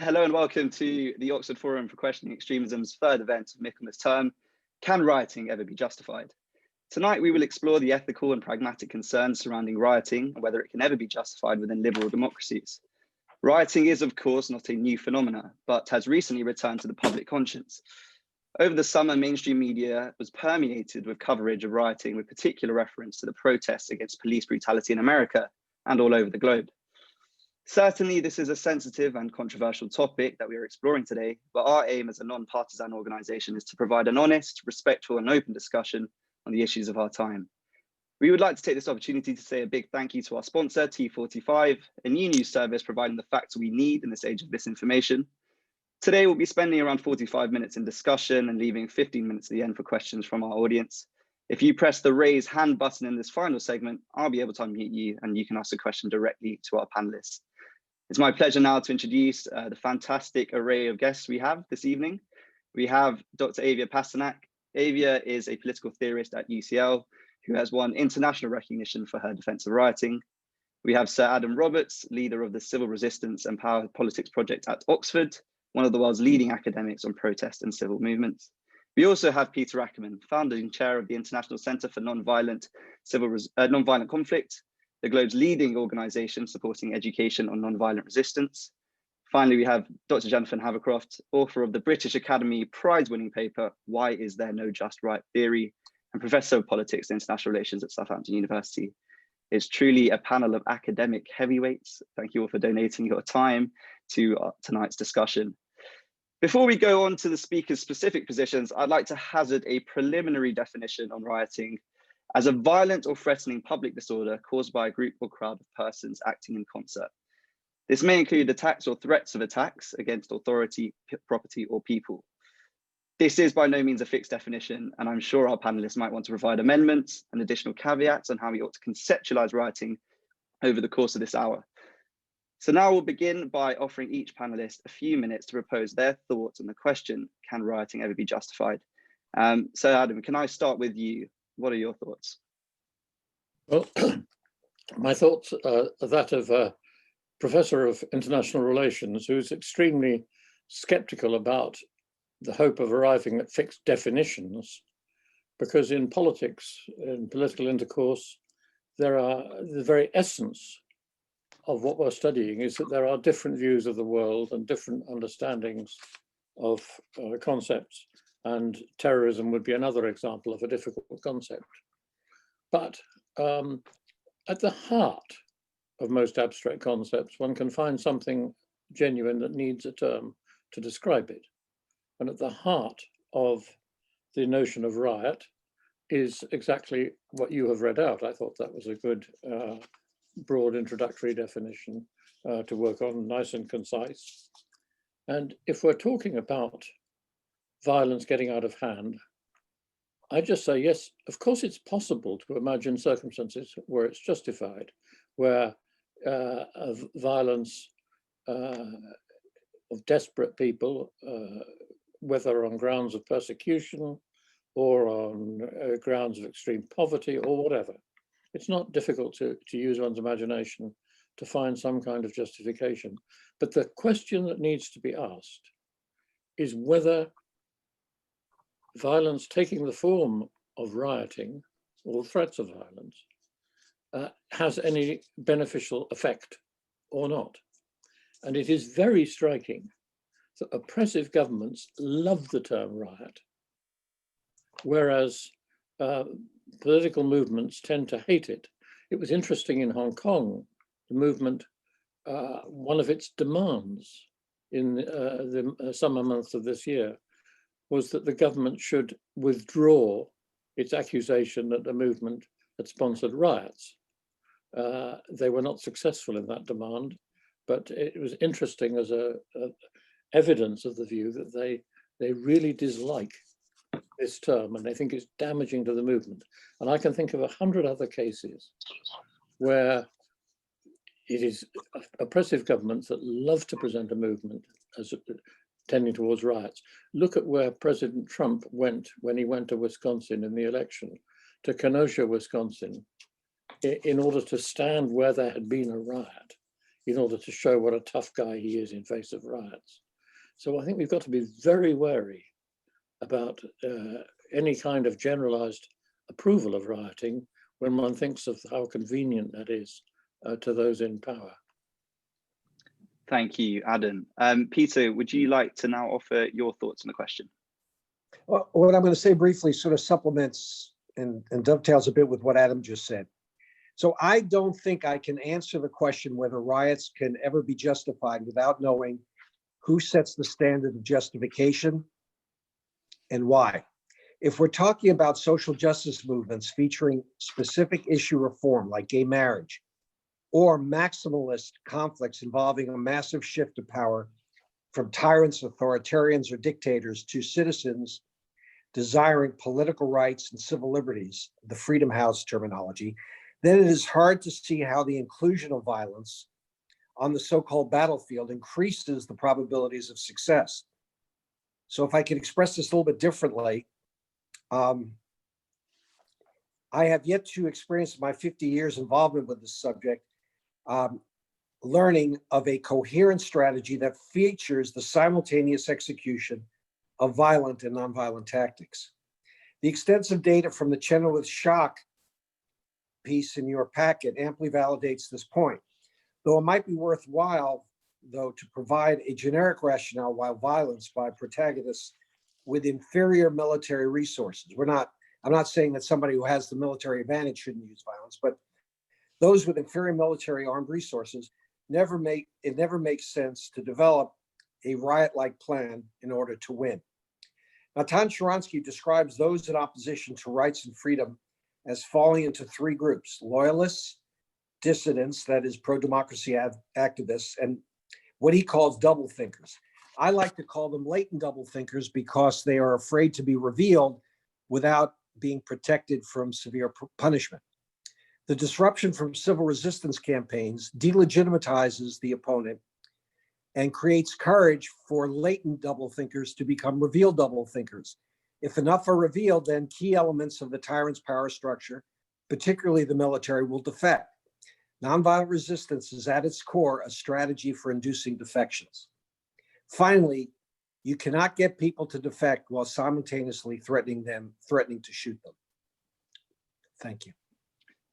Hello and welcome to the Oxford Forum for Questioning Extremism's third event of Michaelmas Term, Can Rioting Ever Be Justified? Tonight we will explore the ethical and pragmatic concerns surrounding rioting and whether it can ever be justified within liberal democracies. Rioting is of course not a new phenomena, but has recently returned to the public conscience. Over the summer, mainstream media was permeated with coverage of rioting with particular reference to the protests against police brutality in America and all over the globe. Certainly, this is a sensitive and controversial topic that we are exploring today, but our aim as a non-partisan organisation is to provide an honest, respectful and open discussion on the issues of our time. We would like to take this opportunity to say a big thank you to our sponsor, T45, a new news service providing the facts we need in this age of misinformation. Today, we'll be spending around 45 minutes in discussion and leaving 15 minutes at the end for questions from our audience. If you press the raise hand button in this final segment, I'll be able to unmute you and you can ask a question directly to our panelists. It's my pleasure now to introduce the fantastic array of guests we have this evening. We have Dr. Avia Pasternak. Avia is a political theorist at UCL who has won international recognition for her defense of rioting. We have Sir Adam Roberts, leader of the Civil Resistance and Power Politics Project at Oxford, one of the world's leading academics on protest and civil movements. We also have Peter Ackerman, founding chair of the International Centre for Nonviolent Conflict, the globe's leading organisation supporting education on nonviolent resistance. Finally, we have Dr. Jonathan Havercroft, author of the British Academy prize-winning paper, Why Is There No Just Right Theory, and Professor of Politics and International Relations at Southampton University. It's truly a panel of academic heavyweights. Thank you all for donating your time to tonight's discussion. Before we go on to the speakers' specific positions, I'd like to hazard a preliminary definition on rioting as a violent or threatening public disorder caused by a group or crowd of persons acting in concert. This may include attacks or threats of attacks against authority, property, or people. This is by no means a fixed definition, and I'm sure our panelists might want to provide amendments and additional caveats on how we ought to conceptualize rioting over the course of this hour. So now we'll begin by offering each panelist a few minutes to propose their thoughts on the question, can rioting ever be justified? So Adam, can I start with you? What are your thoughts? Well, my thoughts are that of a professor of international relations who's extremely skeptical about the hope of arriving at fixed definitions, because in politics, in political intercourse, the very essence of what we're studying is that there are different views of the world and different understandings of concepts. And terrorism would be another example of a difficult concept. But at the heart of most abstract concepts, one can find something genuine that needs a term to describe it. And at the heart of the notion of riot is exactly what you have read out. I thought that was a good, broad introductory definition to work on, nice and concise. And if we're talking about violence getting out of hand, I just say, yes, of course it's possible to imagine circumstances where it's justified, where violence of desperate people, whether on grounds of persecution or on grounds of extreme poverty or whatever. It's not difficult to use one's imagination to find some kind of justification. But the question that needs to be asked is whether violence taking the form of rioting or threats of violence has any beneficial effect or not. And it is very striking that oppressive governments love the term riot, whereas political movements tend to hate it. It was interesting in Hong Kong, the movement, one of its demands in the summer months of this year was that the government should withdraw its accusation that the movement had sponsored riots. They were not successful in that demand, but it was interesting as a evidence of the view that they really dislike this term and they think it's damaging to the movement. And I can think of 100 other cases where it is oppressive governments that love to present a movement as tending towards riots. Look at where President Trump went when he went to Wisconsin in the election, to Kenosha, Wisconsin, in order to stand where there had been a riot. in order to show what a tough guy he is in face of riots. So I think we've got to be very wary about any kind of generalized approval of rioting when one thinks of how convenient that is to those in power. Thank you, Adam. Peter, would you like to now offer your thoughts on the question? Well, what I'm going to say briefly sort of supplements and dovetails a bit with what Adam just said. So I don't think I can answer the question whether riots can ever be justified without knowing who sets the standard of justification and why. If we're talking about social justice movements featuring specific issue reform like gay marriage, or maximalist conflicts involving a massive shift of power from tyrants, authoritarians, or dictators to citizens desiring political rights and civil liberties, the Freedom House terminology, then it is hard to see how the inclusion of violence on the so-called battlefield increases the probabilities of success. So if I could express this a little bit differently, I have yet to experience my 50 years involvement with this subject, learning of a coherent strategy that features the simultaneous execution of violent and nonviolent tactics. The extensive data from the Chenoweth shock piece in your packet amply validates this point, though it might be worthwhile, though, to provide a generic rationale why violence by protagonists with inferior military resources. I'm not saying that somebody who has the military advantage shouldn't use violence, but those with inferior military armed resources it never makes sense to develop a riot-like plan in order to win. Natan Sharansky describes those in opposition to rights and freedom as falling into three groups: loyalists, dissidents, that is pro-democracy activists, and what he calls double thinkers. I like to call them latent double thinkers because they are afraid to be revealed without being protected from severe punishment. The disruption from civil resistance campaigns delegitimizes the opponent and creates courage for latent double thinkers to become revealed double thinkers. If enough are revealed, then key elements of the tyrant's power structure, particularly the military, will defect. Nonviolent resistance is at its core a strategy for inducing defections. Finally, you cannot get people to defect while simultaneously threatening to shoot them. Thank you.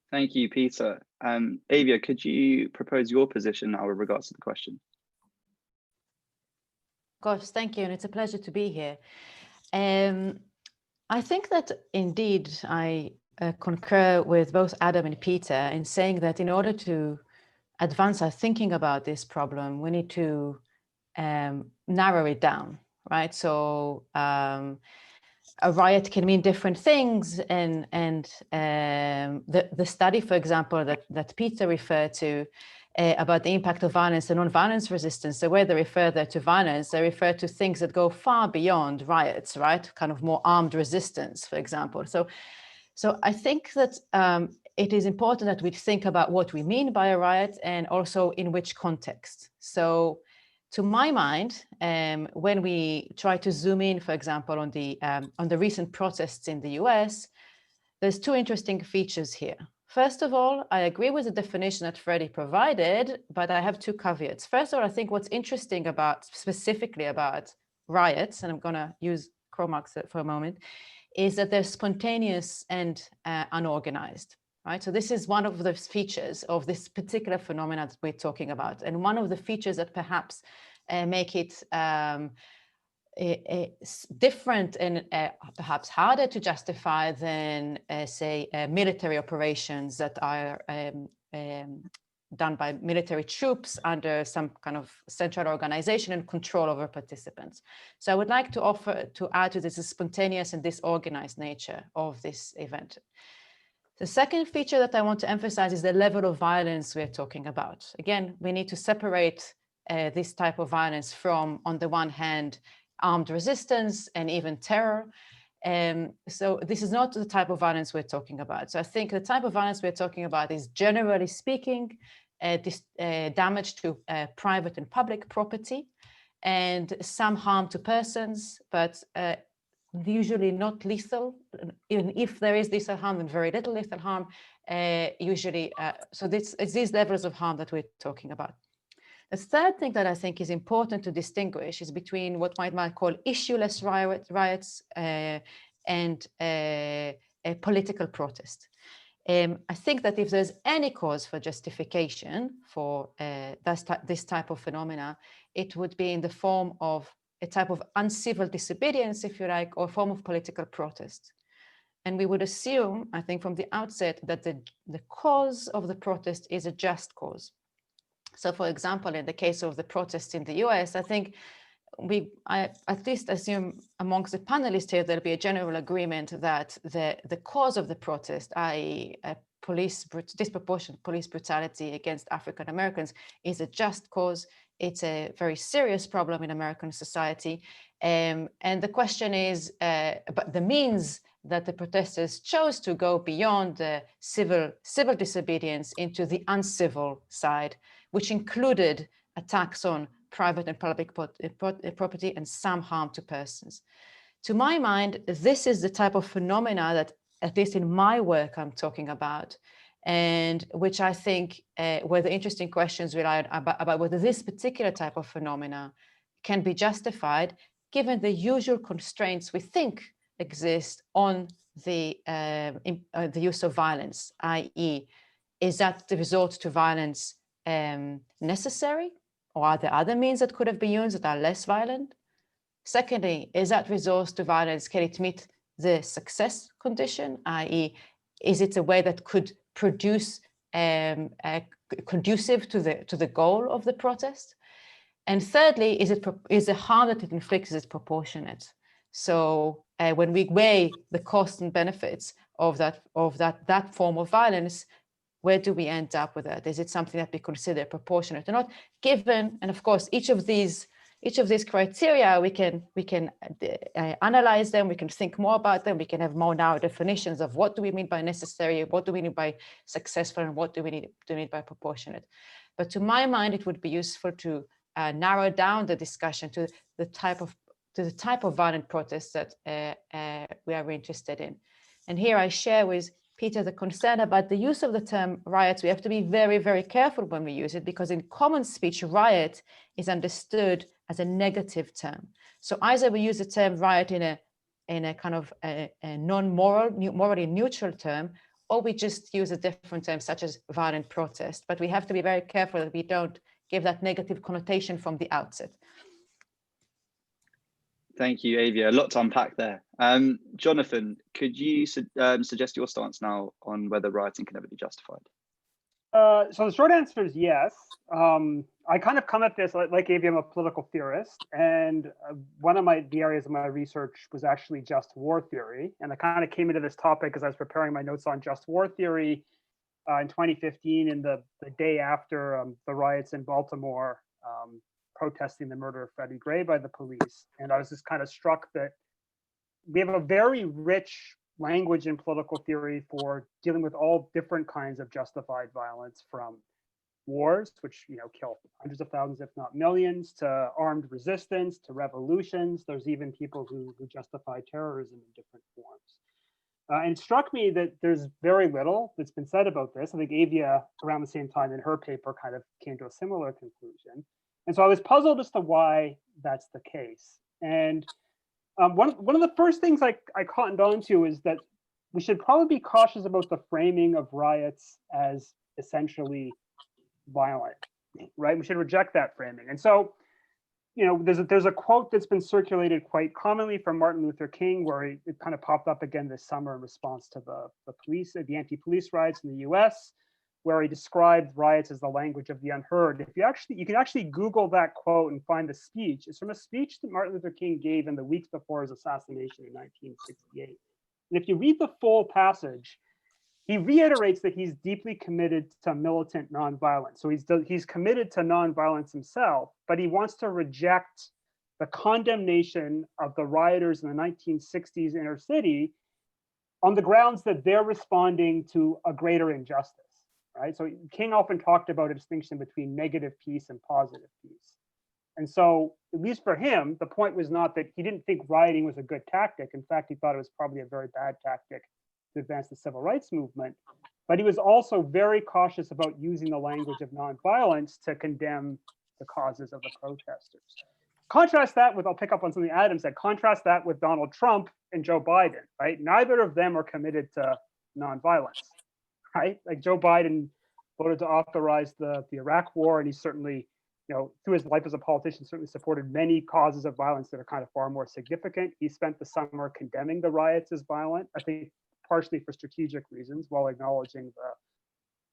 Thank you, Peter. Avia, could you propose your position now with regards to the question? Of course, thank you, and it's a pleasure to be here. I think that indeed I concur with both Adam and Peter in saying that in order to advance our thinking about this problem, we need to narrow it down, right? So a riot can mean different things, and the study, for example, that Peter referred to about the impact of violence and non-violence resistance, the way they refer there to violence, they refer to things that go far beyond riots, right? Kind of more armed resistance, for example. So I think that it is important that we think about what we mean by a riot and also in which context. So to my mind, when we try to zoom in, for example, on the recent protests in the US, there's two interesting features here. First of all, I agree with the definition that Freddie provided, but I have two caveats. First of all, I think what's interesting specifically about riots, and I'm going to use quote marks for a moment, is that they're spontaneous and unorganized, right? So this is one of the features of this particular phenomenon that we're talking about, and one of the features that perhaps make it different and perhaps harder to justify than, say, military operations that are done by military troops under some kind of central organization and control over participants. So I would like to add to this spontaneous and disorganized nature of this event. The second feature that I want to emphasize is the level of violence we're talking about. Again, we need to separate this type of violence from, on the one hand, armed resistance and even terror. So this is not the type of violence we're talking about. So I think the type of violence we're talking about is, generally speaking, damage to private and public property and some harm to persons, but usually not lethal. Even if there is lethal harm, and very little lethal harm, usually. So it's these levels of harm that we're talking about. The third thing that I think is important to distinguish is between what one might call issueless riots and a political protest. I think that if there's any cause for justification for this type of phenomena, it would be in the form of a type of uncivil disobedience, if you like, or a form of political protest. And we would assume, I think from the outset, that the cause of the protest is a just cause. So for example, in the case of the protests in the US, I think I at least assume amongst the panelists here, there'll be a general agreement that the cause of the protest, i.e. disproportionate police brutality against African Americans, is a just cause. It's a very serious problem in American society. And the question is, but the means that the protesters chose to go beyond the civil disobedience into the uncivil side, which included attacks on private and public property and some harm to persons. To my mind, this is the type of phenomena that, at least in my work, I'm talking about, and which I think were the interesting questions relied about whether this particular type of phenomena can be justified given the usual constraints we think exist on the use of violence, i.e. is that the resort to violence necessary? Or are there other means that could have been used that are less violent? Secondly, is that resort to violence, can it meet the success condition, i.e. is it a way that could produce conducive to the goal of the protest? And thirdly, is the harm that it inflicts is proportionate? So when we weigh the costs and benefits of that form of violence, where do we end up with that? Is it something that we consider proportionate or not? Given, and of course, each of these criteria, we can analyze them, we can think more about them, we can have more narrow definitions of what do we mean by necessary, what do we mean by successful, and what do we mean by proportionate. But to my mind, it would be useful to narrow down the discussion to the type of violent protests that we are interested in. And here I share with Peter the concern about the use of the term riots. We have to be very, very careful when we use it, because in common speech, riot is understood as a negative term. So either we use the term riot in a kind of a morally neutral term, or we just use a different term such as violent protest. But we have to be very careful that we don't give that negative connotation from the outset. Thank you, Avia. A lot to unpack there. Jonathan, could you suggest your stance now on whether rioting can ever be justified? So the short answer is yes. I kind of come at this, like Avia, I'm a political theorist, and one of the areas of my research was actually just war theory. And I kind of came into this topic as I was preparing my notes on just war theory in 2015, in the day after the riots in Baltimore, protesting the murder of Freddie Gray by the police. And I was just kind of struck that we have a very rich language in political theory for dealing with all different kinds of justified violence, from wars, which kill hundreds of thousands, if not millions, to armed resistance, to revolutions. There's even people who justify terrorism in different forms. And it struck me that there's very little that's been said about this. I think Avia, around the same time in her paper, kind of came to a similar conclusion. And so I was puzzled as to why that's the case. And one of the first things I cottoned on to is that we should probably be cautious about the framing of riots as essentially violent, right? We should reject that framing. And so, there's a quote that's been circulated quite commonly from Martin Luther King, where it kind of popped up again this summer in response to the anti-police riots in the US, where he described riots as the language of the unheard. You can actually Google that quote and find the speech. It's from a speech that Martin Luther King gave in the weeks before his assassination in 1968. And if you read the full passage, he reiterates that he's deeply committed to militant nonviolence. So he's committed to nonviolence himself, but he wants to reject the condemnation of the rioters in the 1960s inner city on the grounds that they're responding to a greater injustice. Right? So King often talked about a distinction between negative peace and positive peace. And so, at least for him, the point was not that he didn't think rioting was a good tactic. In fact, he thought it was probably a very bad tactic to advance the civil rights movement. But he was also very cautious about using the language of nonviolence to condemn the causes of the protesters. Contrast that with, I'll pick up on something Adam said, contrast that with Donald Trump and Joe Biden, right? Neither of them are committed to nonviolence, right? Like Joe Biden voted to authorize the Iraq war, and he certainly, through his life as a politician, certainly supported many causes of violence that are kind of far more significant. He spent the summer condemning the riots as violent, I think partially for strategic reasons, while acknowledging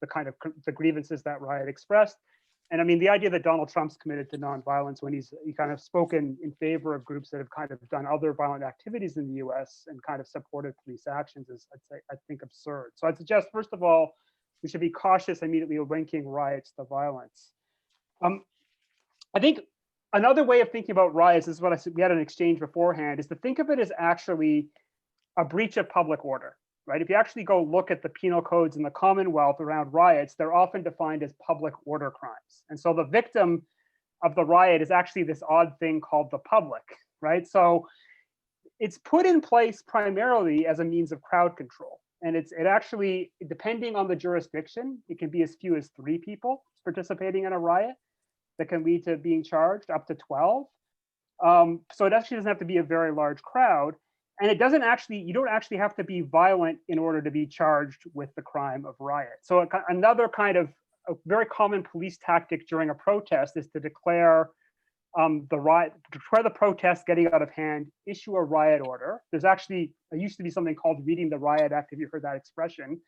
the kind of the grievances that riot expressed. And I mean, the idea that Donald Trump's committed to nonviolence when he kind of spoken in favor of groups that have kind of done other violent activities in the US and kind of supported police actions is, I think, absurd. So I'd suggest, first of all, we should be cautious immediately linking riots to violence. I think another way of thinking about riots, this is what I said, we had an exchange beforehand, is to think of it as actually a breach of public order. Right? If you actually go look at the penal codes in the Commonwealth around riots, they're often defined as public order crimes. And so the victim of the riot is actually this odd thing called the public, right? So it's put in place primarily as a means of crowd control. And it actually, depending on the jurisdiction, it can be as few as 3 people participating in a riot that can lead to being charged, up to 12. So it actually doesn't have to be a very large crowd. And it doesn't actually, you don't actually have to be violent in order to be charged with the crime of riot. So another kind of a very common police tactic during a protest is to declare the protest getting out of hand, issue a riot order. There used to be something called reading the Riot Act, if you've heard that expression.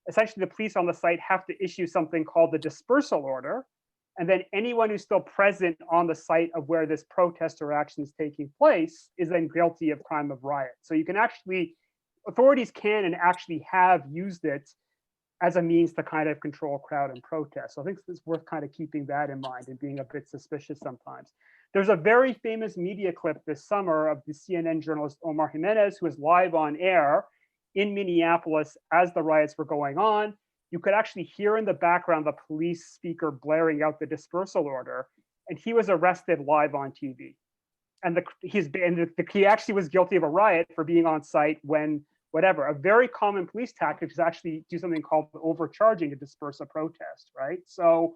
Essentially, the police on the site have to issue something called the dispersal order. And then anyone who's still present on the site of where this protest or action is taking place is then guilty of crime of riot. So you can actually, authorities can and actually have used it as a means to kind of control crowd and protest. So I think it's worth kind of keeping that in mind and being a bit suspicious sometimes. There's a very famous media clip this summer of the CNN journalist Omar Jimenez, who was live on air in Minneapolis as the riots were going on. You could actually hear in the background the police speaker blaring out the dispersal order, and he was arrested live on TV. And he actually was guilty of a riot for being on site when whatever. A very common police tactic is actually do something called overcharging to disperse a protest, right? So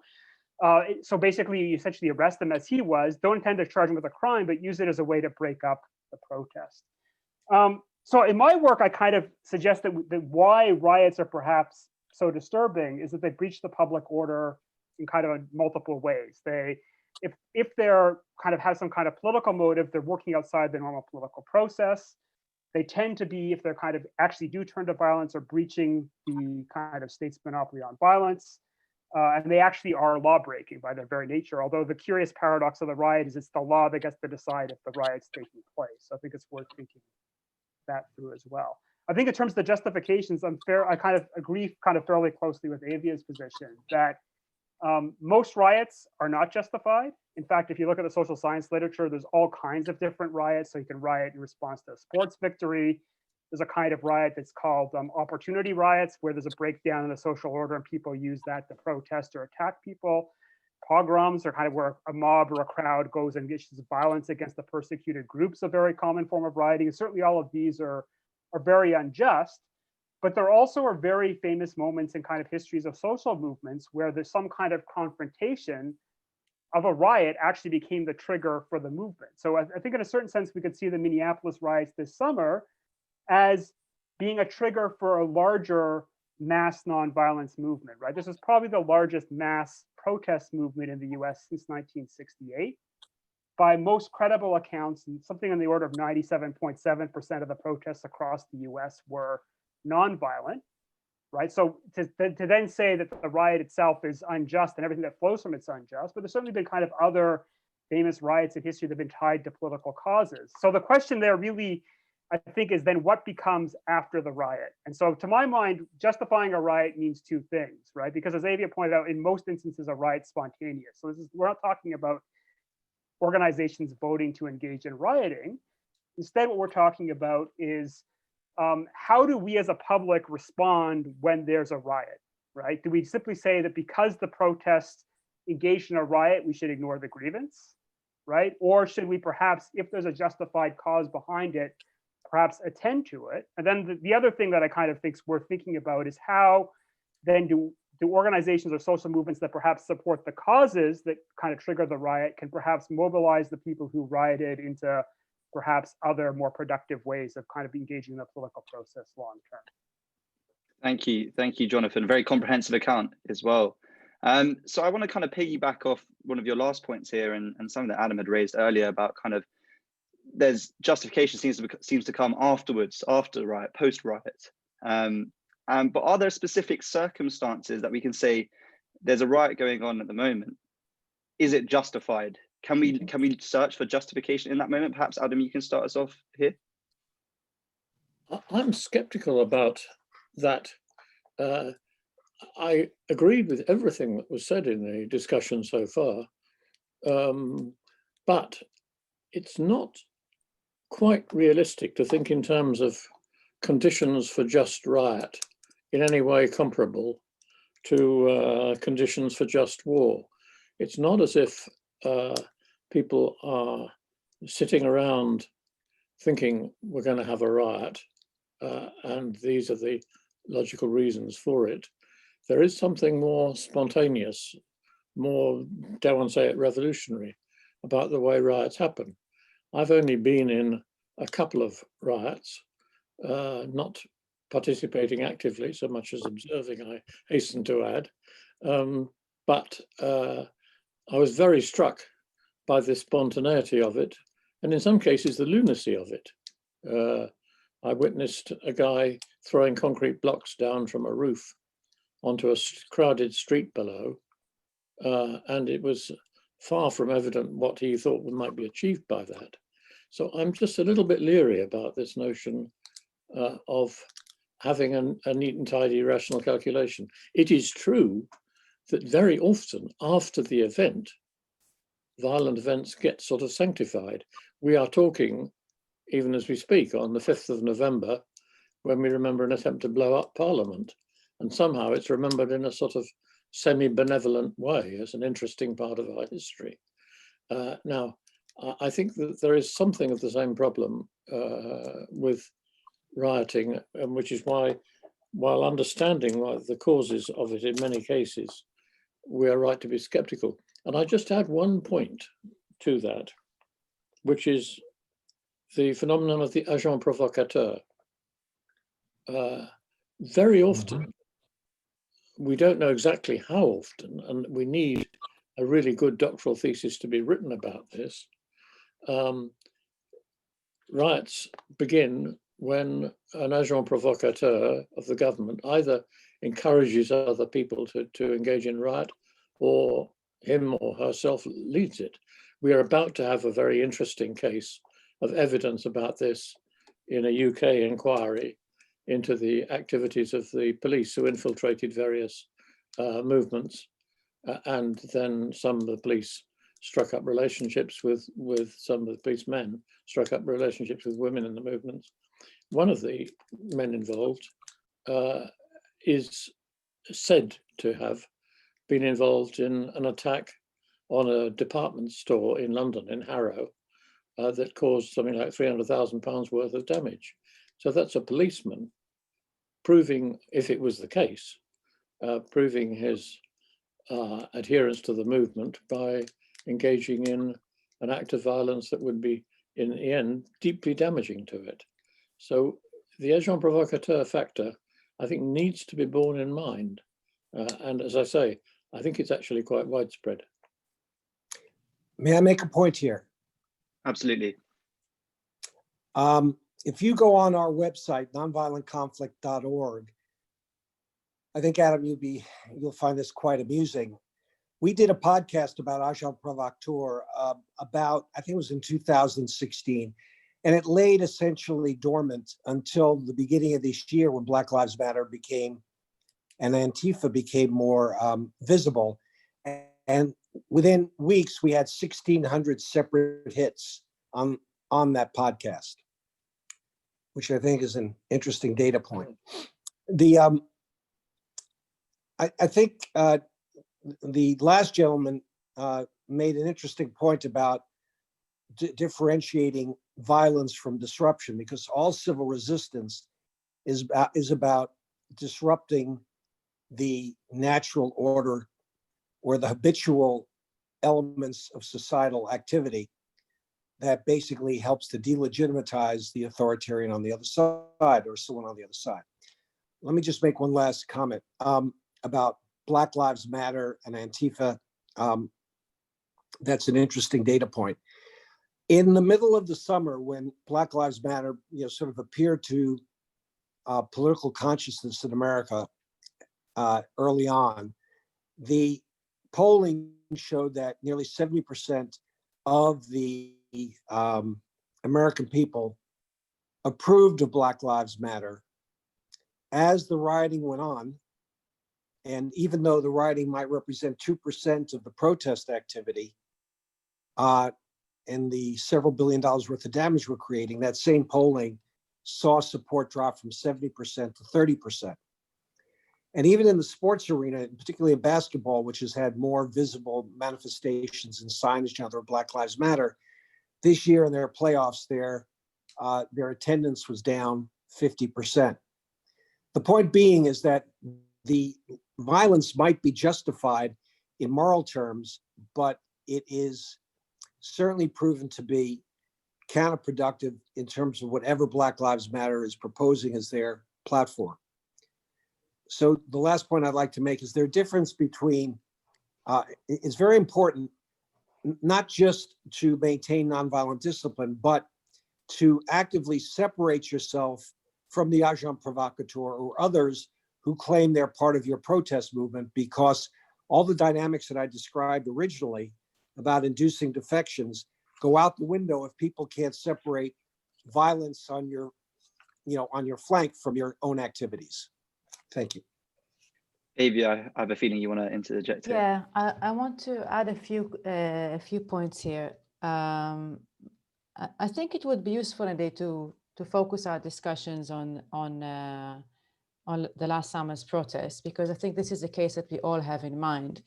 basically, you essentially arrest him as he was, don't intend to charge him with a crime, but use it as a way to break up the protest. So in my work, I kind of suggest that why riots are perhaps so disturbing is that they breach the public order in kind of multiple ways. If they're kind of have some kind of political motive, they're working outside the normal political process. They tend to be, if they're kind of actually do turn to violence, or breaching the kind of state's monopoly on violence. And they actually are law breaking by their very nature. Although the curious paradox of the riot is it's the law that gets to decide if the riot's taking place. So I think it's worth thinking that through as well. I think in terms of the justifications, I kind of agree kind of fairly closely with Avia's position that most riots are not justified. In fact, if you look at the social science literature, there's all kinds of different riots. So you can riot in response to a sports victory. There's a kind of riot that's called opportunity riots, where there's a breakdown in the social order and people use that to protest or attack people. Pogroms are kind of where a mob or a crowd goes and uses violence against the persecuted groups, a very common form of rioting. And certainly all of these are very unjust, but there also are very famous moments in kind of histories of social movements where there's some kind of confrontation of a riot actually became the trigger for the movement. So I think in a certain sense, we could see the Minneapolis riots this summer as being a trigger for a larger mass nonviolence movement, right? This is probably the largest mass protest movement in the US since 1968. By most credible accounts, something in the order of 97.7% of the protests across the US were nonviolent, right? So to then say that the riot itself is unjust and everything that flows from it's unjust, but there's certainly been kind of other famous riots in history that have been tied to political causes. So the question there really, I think, is then what becomes after the riot? And so to my mind, justifying a riot means 2 things, right? Because as Avia pointed out, in most instances, a riot's spontaneous. So we're not talking about organizations voting to engage in rioting. Instead, what we're talking about is how do we as a public respond when there's a riot, right? Do we simply say that because the protests engaged in a riot, we should ignore the grievance, right? Or should we perhaps, if there's a justified cause behind it, perhaps attend to it? And then the other thing that I kind of think is worth thinking about is how then the organizations or social movements that perhaps support the causes that kind of trigger the riot can perhaps mobilize the people who rioted into perhaps other more productive ways of kind of engaging in the political process long term. Thank you, Jonathan. Very comprehensive account as well. So I want to kind of piggyback off one of your last points here and something that Adam had raised earlier about kind of there's justification seems to come afterwards, after riot, post riot. But are there specific circumstances that we can say there's a riot going on at the moment? Is it justified? Can we search for justification in that moment? Perhaps Adam, you can start us off here. I'm skeptical about that. I agreed with everything that was said in the discussion so far, but it's not quite realistic to think in terms of conditions for just riot in any way comparable to conditions for just war. It's not as if people are sitting around thinking we're going to have a riot and these are the logical reasons for it. There is something more spontaneous, more, dare one say it, revolutionary about the way riots happen. I've only been in a couple of riots, not participating actively so much as observing, I hasten to add, but I was very struck by the spontaneity of it, and in some cases the lunacy of it. I witnessed a guy throwing concrete blocks down from a roof onto a crowded street below, and it was far from evident what he thought might be achieved by that. So I'm just a little bit leery about this notion of having a neat and tidy rational calculation. It is true that very often after the event, violent events get sort of sanctified. We are talking, even as we speak, on the 5th of November, when we remember an attempt to blow up Parliament. And somehow it's remembered in a sort of semi-benevolent way as an interesting part of our history. Now, I think that there is something of the same problem with rioting, which is why, while understanding the causes of it in many cases, we are right to be skeptical. And I just add one point to that, which is the phenomenon of the agent provocateur. Very often, we don't know exactly how often, and we need a really good doctoral thesis to be written about this. Riots begin when an agent provocateur of the government either encourages other people to engage in riot, or him or herself leads it. We are about to have a very interesting case of evidence about this in a UK inquiry into the activities of the police who infiltrated various movements, and then some of the police struck up relationships with some of the policemen, struck up relationships with women in the movements. One of the men involved is said to have been involved in an attack on a department store in London, in Harrow, that caused something like £300,000 worth of damage. So that's a policeman proving, if it was the case, proving his adherence to the movement by engaging in an act of violence that would be, in the end, deeply damaging to it. So the agent provocateur factor, I think, needs to be borne in mind. And as I say, I think it's actually quite widespread. May I make a point here? Absolutely. If you go on our website, nonviolentconflict.org, I think, Adam, you'll find this quite amusing. We did a podcast about agent provocateur about, I think it was in 2016, and it laid essentially dormant until the beginning of this year when Black Lives Matter became, and Antifa became more visible. And within weeks, we had 1,600 separate hits on that podcast, which I think is an interesting data point. I think the last gentleman made an interesting point about differentiating violence from disruption, because all civil resistance is about disrupting the natural order or the habitual elements of societal activity that basically helps to delegitimize the authoritarian on the other side or someone on the other side. Let me just make one last comment about Black Lives Matter and Antifa. That's an interesting data point. In the middle of the summer, when Black Lives Matter, sort of appeared to political consciousness in America early on, the polling showed that nearly 70% of the American people approved of Black Lives Matter. As the rioting went on, and even though the rioting might represent 2% of the protest activity, and the several $billion worth of damage we're creating, that same polling saw support drop from 70% to 30%. And even in the sports arena, particularly in basketball, which has had more visible manifestations and signage now that Black Lives Matter, this year in their playoffs, their attendance was down 50%. The point being is that the violence might be justified in moral terms, but it is certainly proven to be counterproductive in terms of whatever Black Lives Matter is proposing as their platform. So the last point I'd like to make is there a difference between, it's very important not just to maintain nonviolent discipline, but to actively separate yourself from the agent provocateur or others who claim they're part of your protest movement, because all the dynamics that I described originally about inducing defections go out the window if people can't separate violence on your, on your flank from your own activities. Thank you. Avia, I have a feeling you want to interject here. Yeah, I want to add a few points here. I think it would be useful indeed to focus our discussions on the last summer's protest, because I think this is a case that we all have in mind.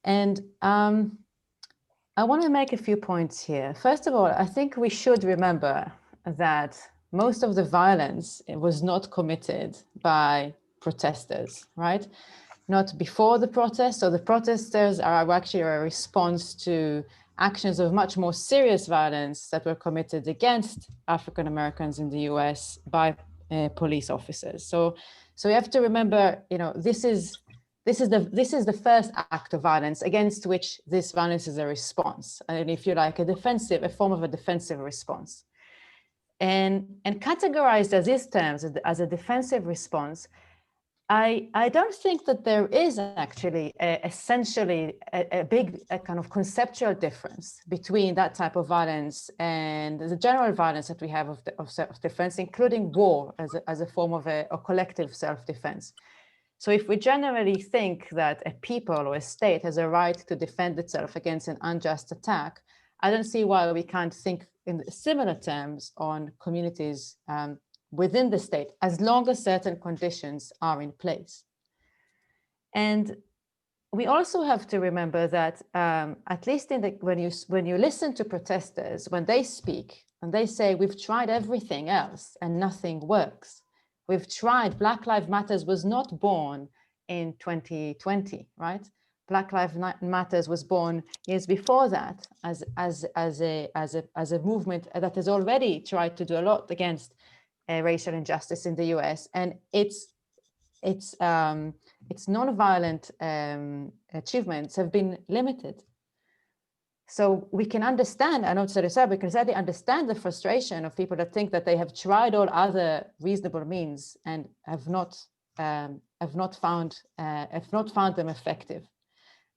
And I want to make a few points here. First of all, I think we should remember that most of the violence was not committed by protesters, right? Not before the protest. So the protesters are actually a response to actions of much more serious violence that were committed against African Americans in the US by police officers. So you have to remember, this is the first act of violence against which this violence is a response, and if you like, a form of a defensive response. And categorized as these terms as a defensive response, I don't think that there is actually essentially a big kind of conceptual difference between that type of violence and the general violence that we have of self-defense, including war as a form of a collective self-defense. So if we generally think that a people or a state has a right to defend itself against an unjust attack, I don't see why we can't think in similar terms on communities within the state, as long as certain conditions are in place. And we also have to remember that at least when you listen to protesters, when they speak and they say, we've tried everything else and nothing works. We've tried, Black Lives Matter was not born in 2020, right? Black Lives Matter was born years before that as a movement that has already tried to do a lot against racial injustice in the US, and its nonviolent achievements have been limited. So we can understand, I know we can certainly understand the frustration of people that think that they have tried all other reasonable means and have not found them effective.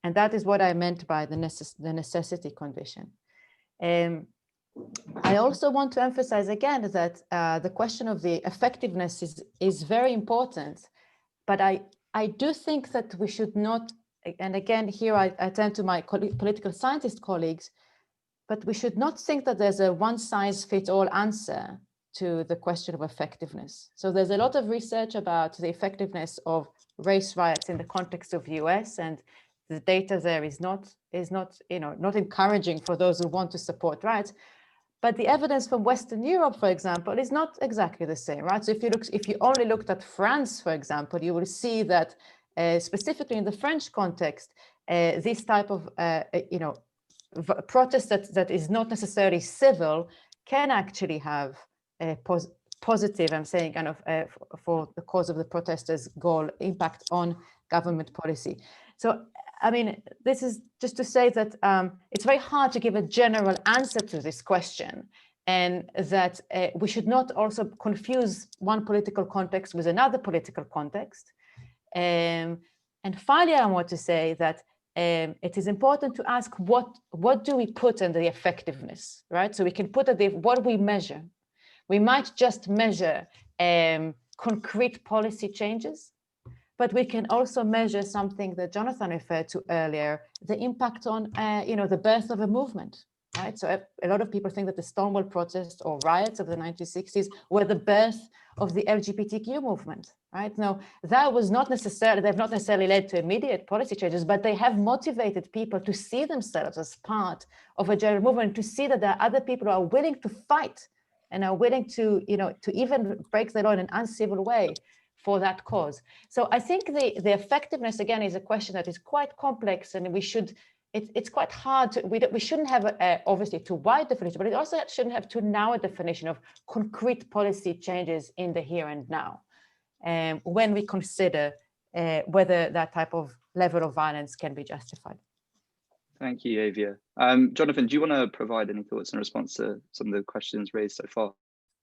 And that is what I meant by the necessity condition. I also want to emphasize again that the question of the effectiveness is very important, but I do think that we should not, and again, here I turn to my political scientist colleagues, but we should not think that there's a one-size-fits-all answer to the question of effectiveness. So there's a lot of research about the effectiveness of race riots in the context of US, and the data there is not encouraging for those who want to support riots. But the evidence from Western Europe, for example, is not exactly the same, right? So if you only looked at France, for example, you will see that specifically in the French context, this type of protest that is not necessarily civil can actually have a positive, I'm saying, kind of for the cause of the protesters' goal, impact on government policy. So, I mean, this is just to say that it's very hard to give a general answer to this question, and that we should not also confuse one political context with another political context. And finally, I want to say that it is important to ask what do we put under the effectiveness, right? So we can put at what we measure. We might just measure concrete policy changes, but we can also measure something that Jonathan referred to earlier, the impact on the birth of a movement, right? So a lot of people think that the Stonewall protests or riots of the 1960s were the birth of the LGBTQ movement, right? No, that was not necessarily, they've not necessarily led to immediate policy changes, but they have motivated people to see themselves as part of a general movement, to see that there are other people who are willing to fight and are willing to, to even break the law in an uncivil way for that cause. So I think the effectiveness, again, is a question that is quite complex, and it's quite hard to, we shouldn't have obviously too wide definition, but it also shouldn't have too narrow definition of concrete policy changes in the here and now when we consider whether that type of level of violence can be justified. Thank you, Avia. Jonathan, do you want to provide any thoughts in response to some of the questions raised so far?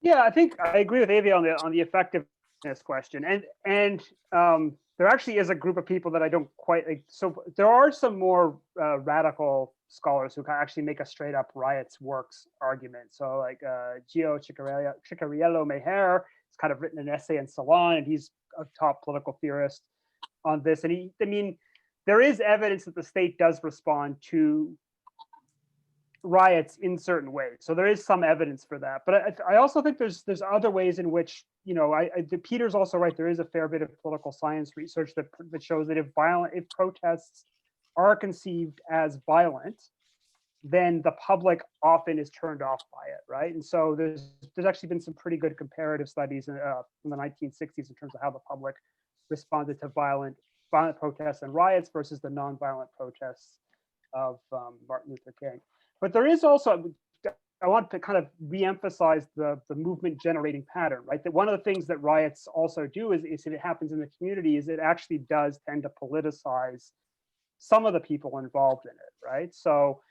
Yeah, I think I agree with Avia on the effectiveness question, and there actually is a group of people that I don't quite like. So there are some more radical scholars who can actually make a straight up riots works argument. So like Gio Ciccarello Meher has kind of written an essay in Salon, and he's a top political theorist on this. And there is evidence that the state does respond to riots in certain ways. So there is some evidence for that. But I also think there's other ways in which, Peter's also right, there is a fair bit of political science research that shows that if protests are conceived as violent, then the public often is turned off by it, right? And so there's actually been some pretty good comparative studies from the 1960s in terms of how the public responded to violent protests and riots versus the nonviolent protests of Martin Luther King. But there is also, I want to kind of re-emphasize the movement generating pattern, right? That one of the things that riots also do is if it happens in the community, is it actually does tend to politicize some of the people involved in it, right? So,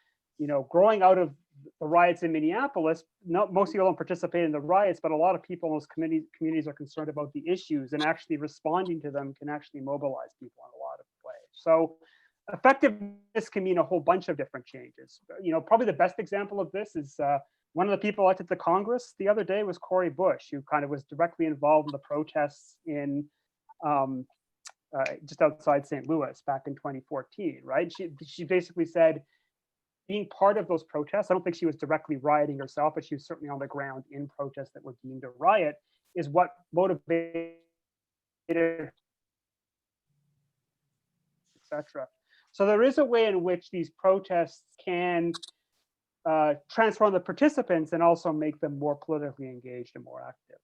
growing out of the riots in Minneapolis, most people don't participate in the riots, but a lot of people in those communities are concerned about the issues, and actually responding to them can actually mobilize people in a lot of ways. So effectiveness can mean a whole bunch of different changes. Probably the best example of this is one of the people elected to Congress the other day was Cori Bush, who kind of was directly involved in the protests in just outside St. Louis back in 2014, right? She basically said, being part of those protests, I don't think she was directly rioting herself, but she was certainly on the ground in protests that were deemed a riot, is what motivated, etc. So there is a way in which these protests can transform the participants and also make them more politically engaged and more active.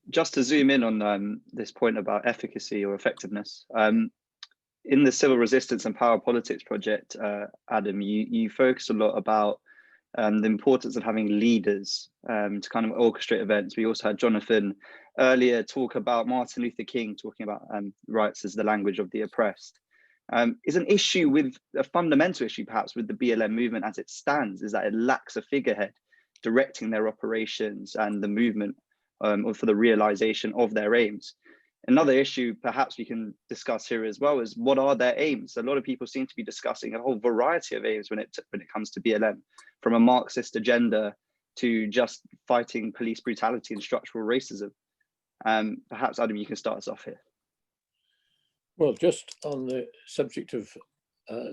Just to zoom in on this point about efficacy or effectiveness, in the Civil Resistance and Power Politics project, Adam, you focus a lot about the importance of having leaders to kind of orchestrate events. We also had Jonathan earlier talk about Martin Luther King talking about rights as the language of the oppressed. Is an issue with a fundamental issue, perhaps, with the BLM movement as it stands, is that it lacks a figurehead directing their operations and the movement for the realization of their aims. Another issue perhaps we can discuss here as well is what are their aims? A lot of people seem to be discussing a whole variety of aims when it comes to BLM, from a Marxist agenda to just fighting police brutality and structural racism. Perhaps, Adam, you can start us off here. Well, just on the subject of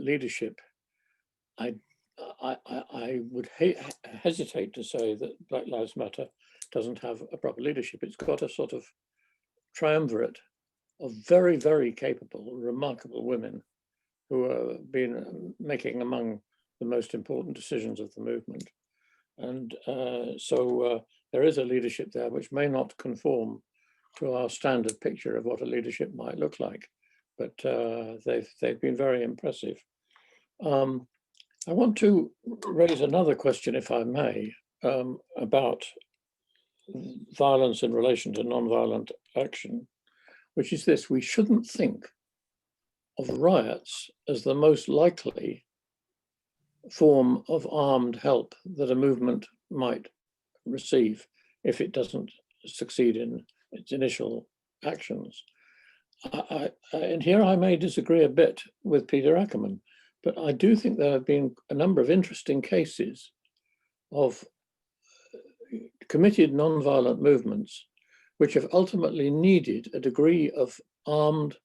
leadership, I would hesitate to say that Black Lives Matter doesn't have a proper leadership. It's got a sort of triumvirate of very, very capable, remarkable women who have been making among the most important decisions of the movement. And so there is a leadership there which may not conform to our standard picture of what a leadership might look like. But they've been very impressive. I want to raise another question, if I may, about violence in relation to nonviolent action, which is this: we shouldn't think of riots as the most likely form of armed help that a movement might receive if it doesn't succeed in its initial actions. And here I may disagree a bit with Peter Ackerman, but I do think there have been a number of interesting cases of committed nonviolent movements which have ultimately needed a degree of armed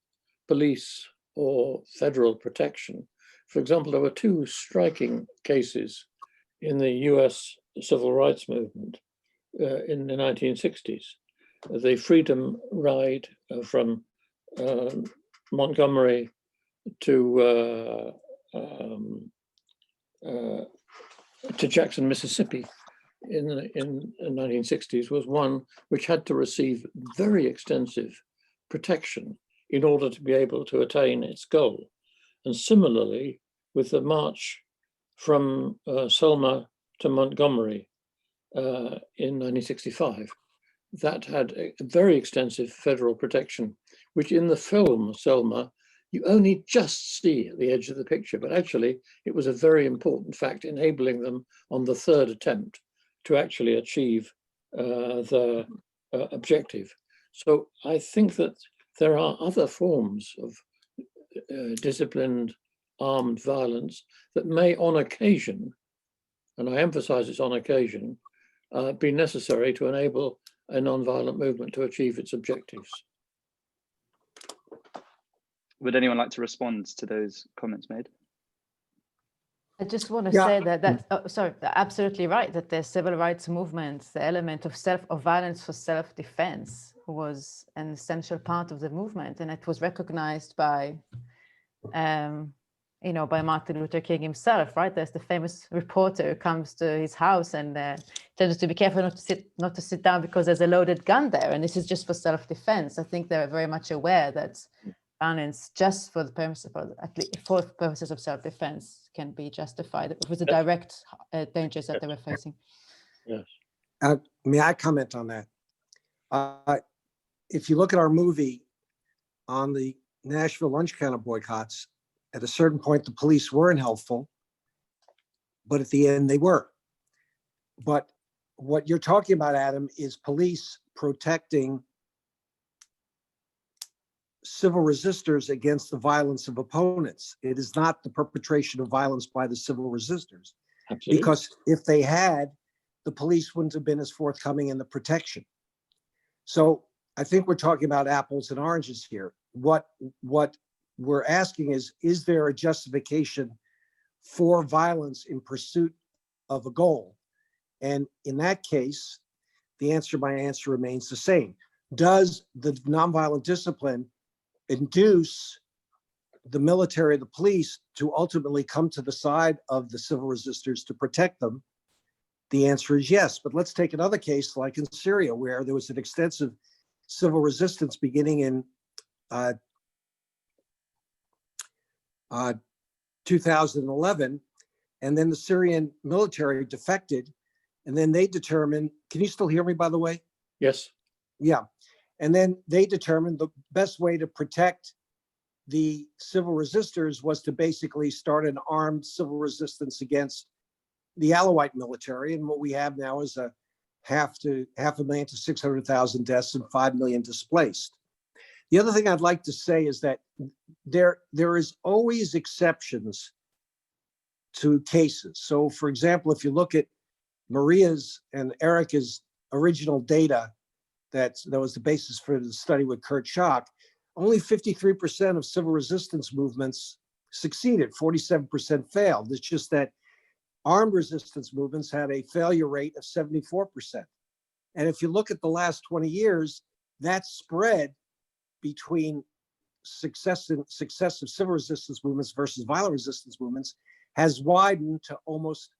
police or federal protection. For example, there were two striking cases in the US civil rights movement in the 1960s. The Freedom Ride from Montgomery to Jackson, Mississippi in the 1960s was one which had to receive very extensive protection in order to be able to attain its goal. And similarly, with the march from Selma to Montgomery in 1965, that had a very extensive federal protection, which in the film Selma, you only just see at the edge of the picture, but actually it was a very important fact, enabling them on the third attempt to actually achieve their objective. So I think that there are other forms of disciplined armed violence that may on occasion, and I emphasize it's on occasion, be necessary to enable a non-violent movement to achieve its objectives. Would anyone like to respond to those comments made? I just want to say that sorry, absolutely right, that the civil rights movement, the element of violence for self-defense was an essential part of the movement, and it was recognized by, by Martin Luther King himself, right? There's the famous reporter who comes to his house and tells us to be careful not to sit down because there's a loaded gun there, and this is just for self-defense. I think they're very much aware that violence just for the purposes of self-defense can be justified with the direct dangers that they were facing. Yes. May I comment on that? If you look at our movie on the Nashville lunch counter boycotts, at a certain point, the police weren't helpful, but at the end they were. But what you're talking about, Adam, is police protecting civil resistors against the violence of opponents. It is not the perpetration of violence by the civil resistors. Absolutely. Because if they had, the police wouldn't have been as forthcoming in the protection. So I think we're talking about apples and oranges here. What we're asking is there a justification for violence in pursuit of a goal? And in that case, my answer remains the same. Does the nonviolent discipline induce the military, the police, to ultimately come to the side of the civil resistors to protect them? The answer is yes. But let's take another case like in Syria, where there was an extensive civil resistance beginning in 2011, and then the Syrian military defected, and then they determined, can you still hear me, by the way? Yes. Yeah. And then they determined the best way to protect the civil resistors was to basically start an armed civil resistance against the Alawite military. And what we have now is a half a million to 600,000 deaths and 5 million displaced. The other thing I'd like to say is that there is always exceptions to cases. So for example, if you look at Maria's and Erica's original data, that was the basis for the study with Kurt Schock, only 53% of civil resistance movements succeeded, 47% failed. It's just that armed resistance movements had a failure rate of 74%. And if you look at the last 20 years, that spread between successive civil resistance movements versus violent resistance movements has widened to almost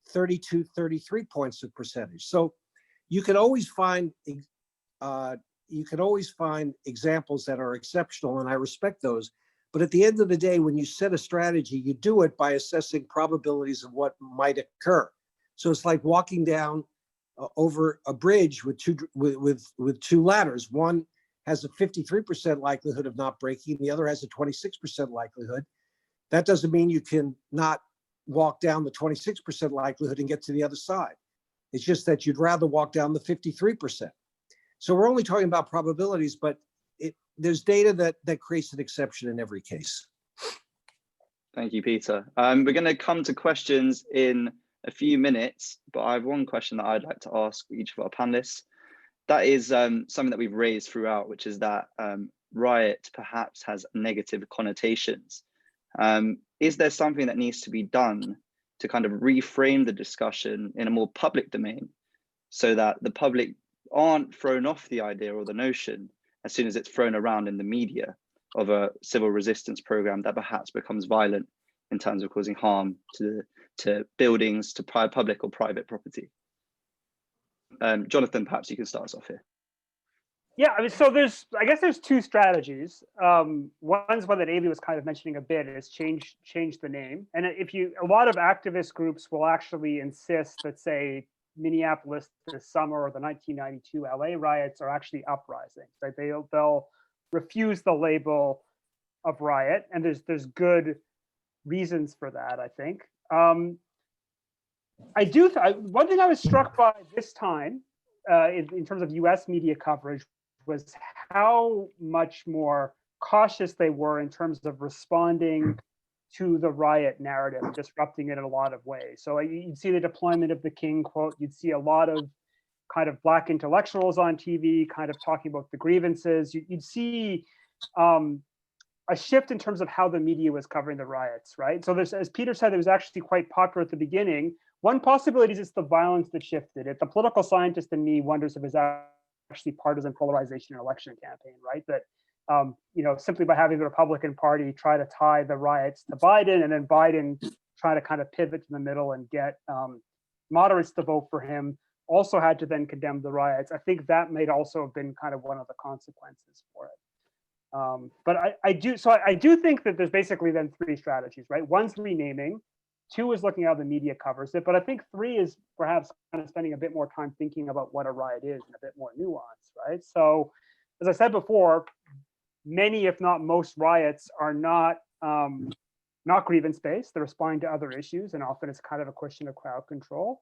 32, 33 points of percentage. So you can always find you can always find examples that are exceptional, and I respect those. But at the end of the day, when you set a strategy, you do it by assessing probabilities of what might occur. So it's like walking down over a bridge with two ladders. One has a 53% likelihood of not breaking, the other has a 26% likelihood. That doesn't mean you can not walk down the 26% likelihood and get to the other side. It's just that you'd rather walk down the 53%. So we're only talking about probabilities, but there's data that creates an exception in every case. Thank you, Peter. We're going to come to questions in a few minutes, but I have one question that I'd like to ask each of our panelists. That is something that we've raised throughout, which is that riot perhaps has negative connotations. Is there something that needs to be done to kind of reframe the discussion in a more public domain so that the public aren't thrown off the idea or the notion as soon as it's thrown around in the media of a civil resistance program that perhaps becomes violent in terms of causing harm to buildings, to public or private property? Jonathan, perhaps you can start us off here. Yeah, I mean, so I guess there's two strategies. One's one that Avia was kind of mentioning a bit, is change the name. And a lot of activist groups will actually insist that, say, Minneapolis this summer or the 1992 LA riots are actually uprisings. Right? They'll refuse the label of riot, and there's good reasons for that, I think. One thing I was struck by this time in terms of US media coverage was how much more cautious they were in terms of responding to the riot narrative and disrupting it in a lot of ways. So you'd see the deployment of the King quote, you'd see a lot of kind of Black intellectuals on TV kind of talking about the grievances. You'd see a shift in terms of how the media was covering the riots, right? So as Peter said, it was actually quite popular at the beginning. One possibility is it's the violence that shifted it. The political scientist in me wonders if it's actually partisan polarization in an election campaign, right? That simply by having the Republican Party try to tie the riots to Biden, and then Biden try to kind of pivot to the middle and get moderates to vote for him, also had to then condemn the riots. I think that might also have been kind of one of the consequences for it. But I do think that there's basically then three strategies, right? One's renaming, two is looking how the media covers it, but I think three is perhaps kind of spending a bit more time thinking about what a riot is and a bit more nuance, right? So, as I said before, many, if not most, riots are not grievance-based. They're responding to other issues, and often it's kind of a question of crowd control.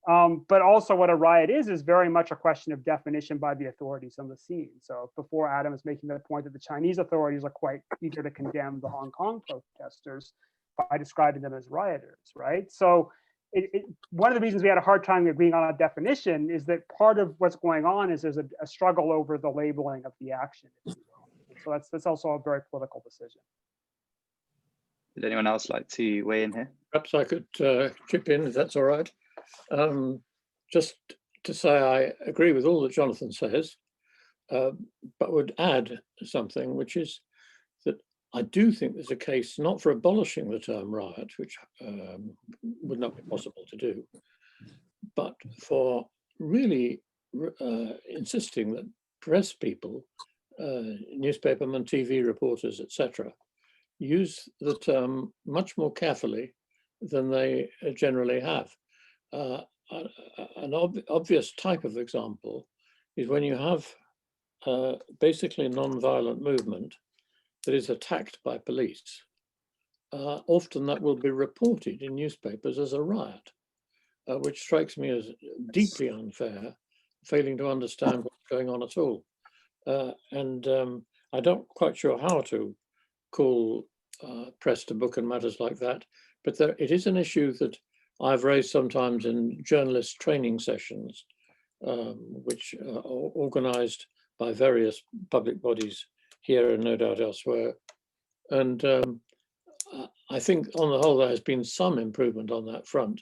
But also what a riot is very much a question of definition by the authorities on the scene. So before Adam was making the point that the Chinese authorities are quite eager to condemn the Hong Kong protesters by describing them as rioters, right? So one of the reasons we had a hard time agreeing on a definition is that part of what's going on is there's a struggle over the labeling of the action, if you will. So that's also a very political decision. Would anyone else like to weigh in here? Perhaps I could chip in, if that's all right. Just to say I agree with all that Jonathan says, but would add something, which is that I do think there's a case not for abolishing the term riot, which would not be possible to do, but for really insisting that press people, newspapermen, TV reporters, etc., use the term much more carefully than they generally have. An obvious type of example is when you have basically a non-violent movement that is attacked by police. Often that will be reported in newspapers as a riot, which strikes me as deeply unfair, failing to understand what's going on at all. I don't quite sure how to call press to book and matters like that, but it is an issue that I've raised sometimes in journalist training sessions, which are organized by various public bodies here and no doubt elsewhere. And I think on the whole, there has been some improvement on that front,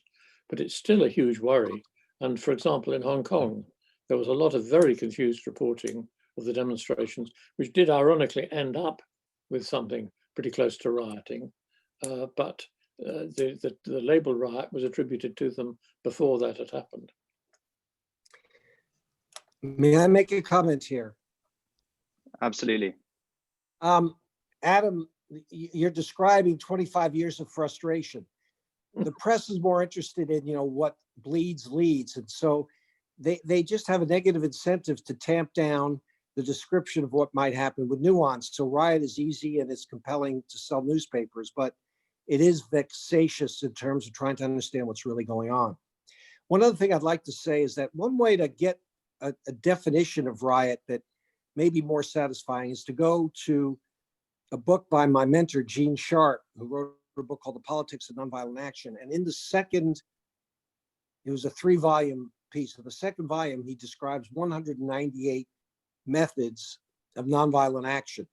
but it's still a huge worry. And for example, in Hong Kong, there was a lot of very confused reporting of the demonstrations, which did ironically end up with something pretty close to rioting. But the label riot was attributed to them before that had happened. May I make a comment here? Absolutely. Adam, you're describing 25 years of frustration. The press is more interested in, what bleeds leads. And so they just have a negative incentive to tamp down the description of what might happen with nuance. So riot is easy and it's compelling to sell newspapers, but it is vexatious in terms of trying to understand what's really going on. One other thing I'd like to say is that one way to get a definition of riot that may be more satisfying is to go to a book by my mentor, Gene Sharp, who wrote a book called The Politics of Nonviolent Action. And in the second, it was a 3-volume piece. In the second volume, he describes 198 methods of nonviolent action.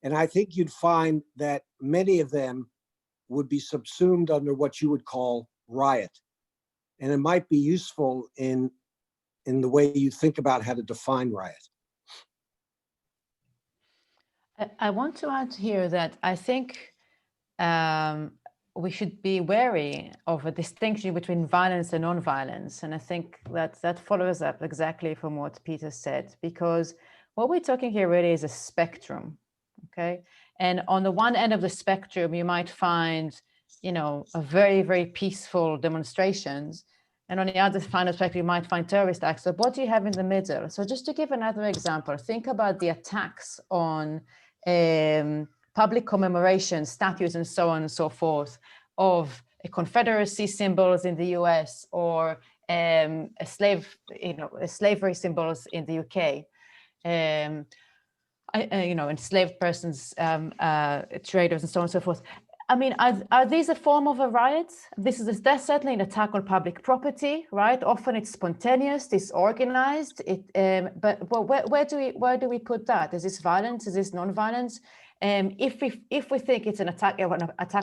And I think you'd find that many of them would be subsumed under what you would call riot. And it might be useful in the way you think about how to define riot. I want to add here that I think we should be wary of a distinction between violence and non-violence. And I think that follows up exactly from what Peter said, because what we're talking here really is a spectrum, okay? And on the one end of the spectrum, you might find, a very, very peaceful demonstrations. And on the other side of the spectrum, you might find terrorist acts. So what do you have in the middle? So just to give another example, think about the attacks on public commemoration, statues, and so on and so forth, of Confederacy symbols in the US or slavery symbols in the UK. Enslaved persons, traders, and so on and so forth. I mean, are these a form of a riot? That's certainly an attack on public property, right? Often it's spontaneous, disorganized. But where do we put that? Is this violence? Is this non-violence? If we think it's an attack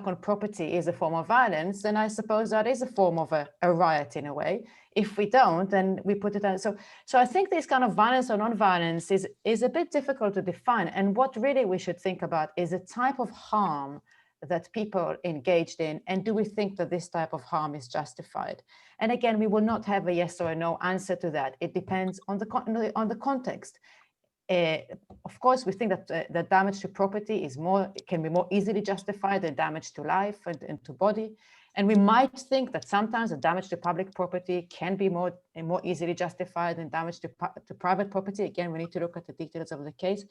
on property is a form of violence, then I suppose that is a form of a riot in a way. If we don't, then we put it on. So I think this kind of violence or non-violence is a bit difficult to define. And what really we should think about is a type of harm that people engaged in, and do we think that this type of harm is justified? And again, we will not have a yes or a no answer to that. It depends on the context. Of course, we think that the damage to property can be more easily justified than damage to life and to body. And we might think that sometimes the damage to public property can be more easily justified than damage to private property. Again, we need to look at the details of the case.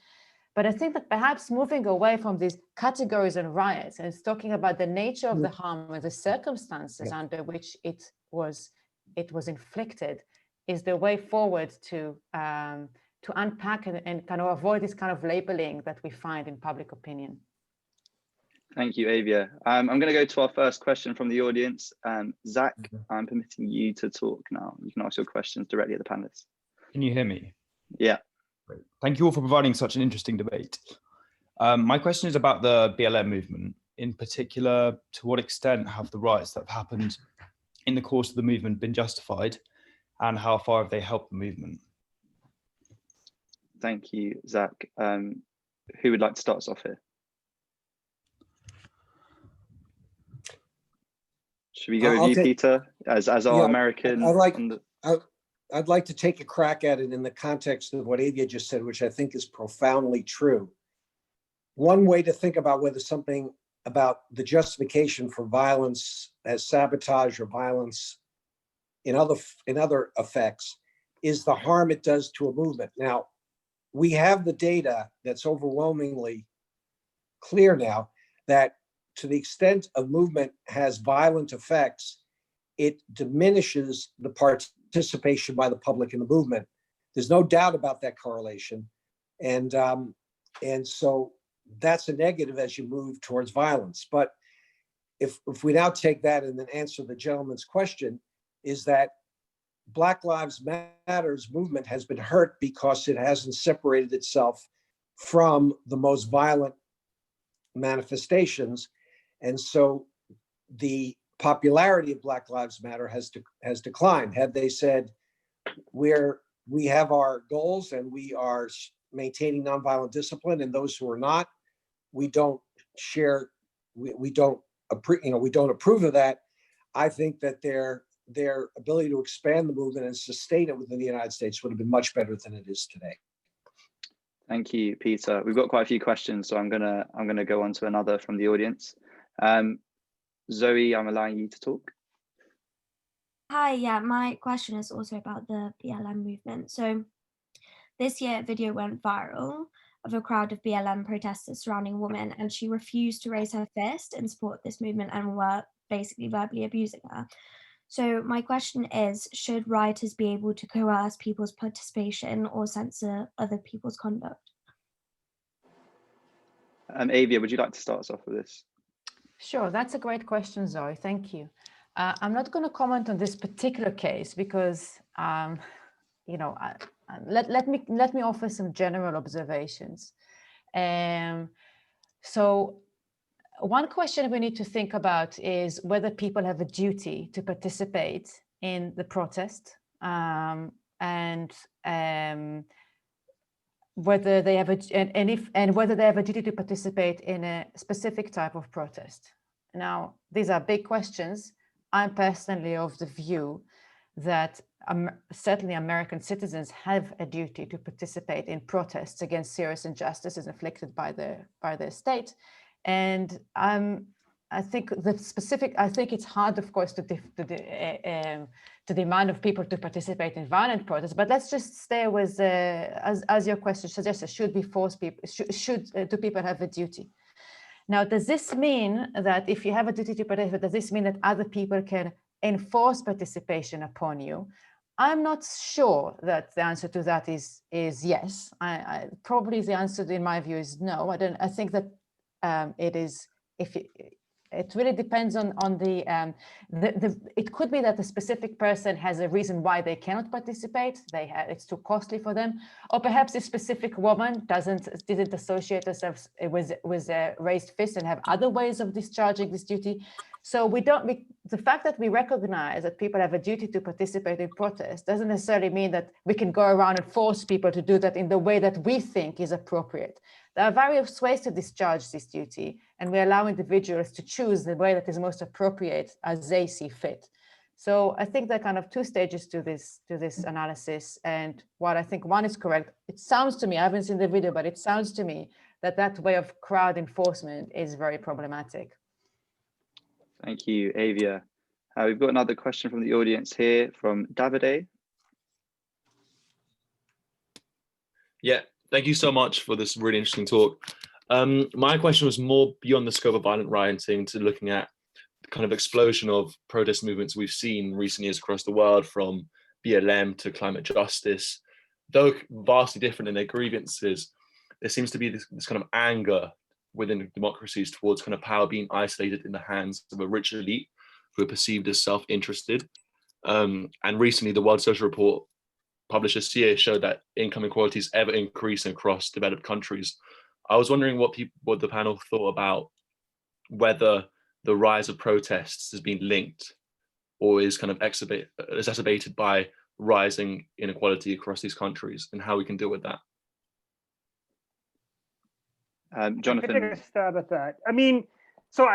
But I think that perhaps moving away from these categories and riots and it's talking about the nature of the harm and the circumstances under which it was inflicted is the way forward to unpack and kind of avoid this kind of labeling that we find in public opinion. Thank you, Avia. I'm going to go to our first question from the audience. Zach, I'm permitting you to talk now. You can ask your questions directly at the panelists. Can you hear me? Yeah. Great. Thank you all for providing such an interesting debate. My question is about the BLM movement. In particular, to what extent have the riots that have happened in the course of the movement been justified, and how far have they helped the movement? Thank you, Zach. Who would like to start us off here? Should we go with you, Peter, as our American? I'd like to take a crack at it in the context of what Avia just said, which I think is profoundly true. One way to think about whether something about the justification for violence as sabotage or violence in other effects is the harm it does to a movement. Now, we have the data that's overwhelmingly clear now that to the extent a movement has violent effects, it diminishes the participation by the public in the movement. There's no doubt about that correlation. And so that's a negative as you move towards violence. But if we now take that and then answer the gentleman's question, is that Black Lives Matter's movement has been hurt because it hasn't separated itself from the most violent manifestations. And so the popularity of Black Lives Matter has declined. Had they said, we have our goals and we are maintaining nonviolent discipline, and those who are not, we don't share, we don't approve of that, I think that their ability to expand the movement and sustain it within the United States would have been much better than it is today. Thank you, Peter. We've got quite a few questions, so I'm gonna go on to another from the audience. Zoe, I'm allowing you to talk. Hi, yeah, my question is also about the BLM movement. So this year, a video went viral of a crowd of BLM protesters surrounding a woman, and she refused to raise her fist in support of this movement and were basically verbally abusing her. So my question is, should rioters be able to coerce people's participation or censor other people's conduct? Avia, would you like to start us off with this? Sure, that's a great question, Zoe. Thank you. I'm not going to comment on this particular case because, you know, let me offer some general observations. So one question we need to think about is whether people have a duty to participate in the protest, and whether they have whether they have a duty to participate in a specific type of protest. Now, these are big questions. I'm personally of the view that certainly American citizens have a duty to participate in protests against serious injustices inflicted by their state. And I think it's hard, of course, to demand of people to participate in violent protests. But let's just stay with, as your question suggests, do people have a duty? Now, does this mean that if you have a duty to participate, does this mean that other people can enforce participation upon you? I'm not sure that the answer to that is yes. Probably the answer, in my view, is no. I think that it is, it really depends on it could be that a specific person has a reason why they cannot participate. It's too costly for them, or perhaps a specific woman didn't associate herself with a raised fist and have other ways of discharging this duty. So the fact that we recognize that people have a duty to participate in protest doesn't necessarily mean that we can go around and force people to do that in the way that we think is appropriate. There are various ways to discharge this duty, and we allow individuals to choose the way that is most appropriate as they see fit. So I think there are kind of two stages to this analysis, and what I think one is correct. It sounds to me, I haven't seen the video, but it sounds to me that way of crowd enforcement is very problematic. Thank you, Avia. We've got another question from the audience here from Davide. Yeah, thank you so much for this really interesting talk. My question was more beyond the scope of violent rioting to looking at the kind of explosion of protest movements we've seen in recent years across the world, from BLM to climate justice. Though vastly different in their grievances, there seems to be this kind of anger within democracies towards kind of power being isolated in the hands of a rich elite who are perceived as self-interested. And recently, the World Social Report published this year showed that income inequality is ever increasing across developed countries. I was wondering what the panel thought about whether the rise of protests has been linked or is kind of exacerbated by rising inequality across these countries, and how we can deal with that. Jonathan. I can take a stab at that. I mean, so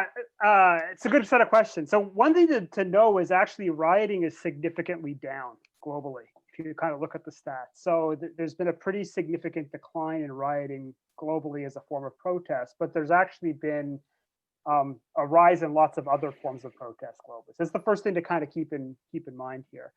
it's a good set of questions. So one thing to know is actually rioting is significantly down globally, if you kind of look at the stats. So there's been a pretty significant decline in rioting globally as a form of protest, but there's actually been a rise in lots of other forms of protest globally. So that's the first thing to kind of keep in mind here.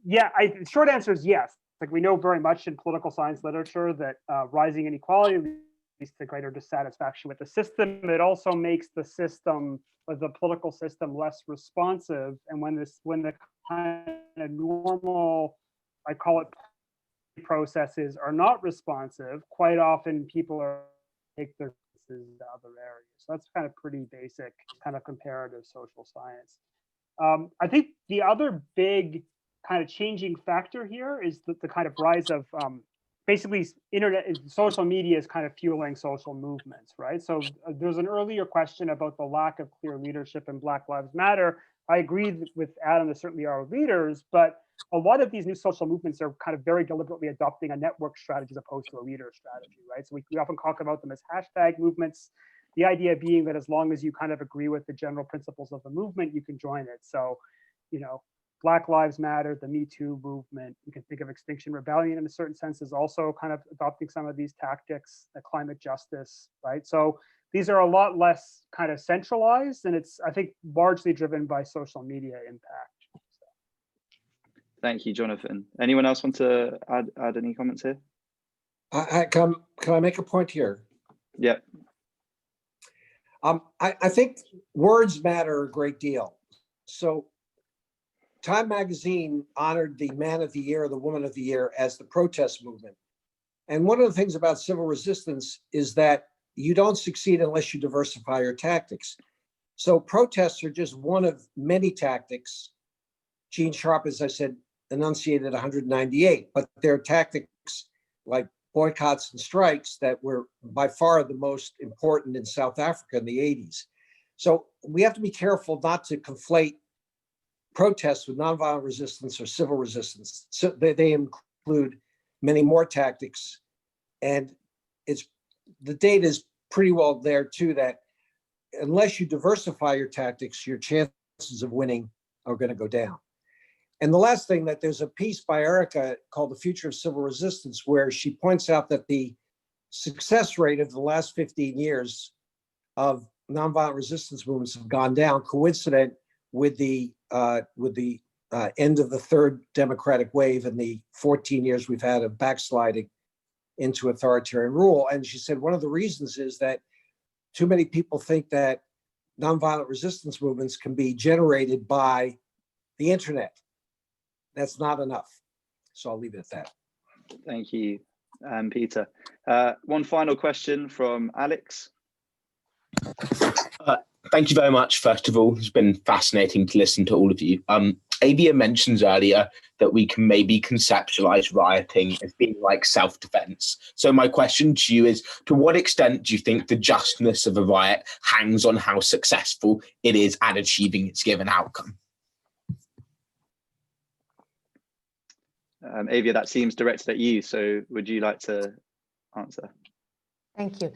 Yeah, short answer is yes. Like, we know very much in political science literature that rising inequality leads to greater dissatisfaction with the system. It also makes the system, the political system, less responsive. And when the kind of normal, I call it, processes are not responsive, quite often people take their to other areas. So that's kind of pretty basic kind of comparative social science. I think the other big kind of changing factor here is the kind of rise of basically internet, social media is kind of fueling social movements, right? So there's an earlier question about the lack of clear leadership in Black Lives Matter. I agree with Adam, there certainly are leaders, but a lot of these new social movements are kind of very deliberately adopting a network strategy as opposed to a leader strategy, right? So we often talk about them as hashtag movements. The idea being that as long as you kind of agree with the general principles of the movement, you can join it. So, you know, Black Lives Matter, the Me Too movement. You can think of Extinction Rebellion in a certain sense as also kind of adopting some of these tactics, climate justice, right? So these are a lot less kind of centralized, and it's, I think, largely driven by social media impact. Thank you, Jonathan. Anyone else want to add any comments here? Can I make a point here? Yeah. I think words matter a great deal. So Time magazine honored the Man of the Year, the Woman of the Year as the protest movement. And one of the things about civil resistance is that you don't succeed unless you diversify your tactics. So protests are just one of many tactics. Gene Sharp, as I said, enunciated 198, but there are tactics like boycotts and strikes that were by far the most important in South Africa in the 80s. So we have to be careful not to conflate protests with nonviolent resistance or civil resistance. So they include many more tactics, and the data is pretty well there too, that unless you diversify your tactics, your chances of winning are going to go down. And the last thing, that there's a piece by Erica called The Future of Civil Resistance, where she points out that the success rate of the last 15 years of nonviolent resistance movements have gone down, coincident with the end of the third democratic wave and the 14 years we've had of backsliding into authoritarian rule. And she said one of the reasons is that too many people think that nonviolent resistance movements can be generated by the internet. That's not enough. So I'll leave it at that. Thank you, Peter. One final question from Alex. Thank you very much, first of all. It's been fascinating to listen to all of you. Avia mentions earlier that we can maybe conceptualize rioting as being like self-defense. So my question to you is, to what extent do you think the justness of a riot hangs on how successful it is at achieving its given outcome? Avia, that seems directed at you. So would you like to answer? Thank you.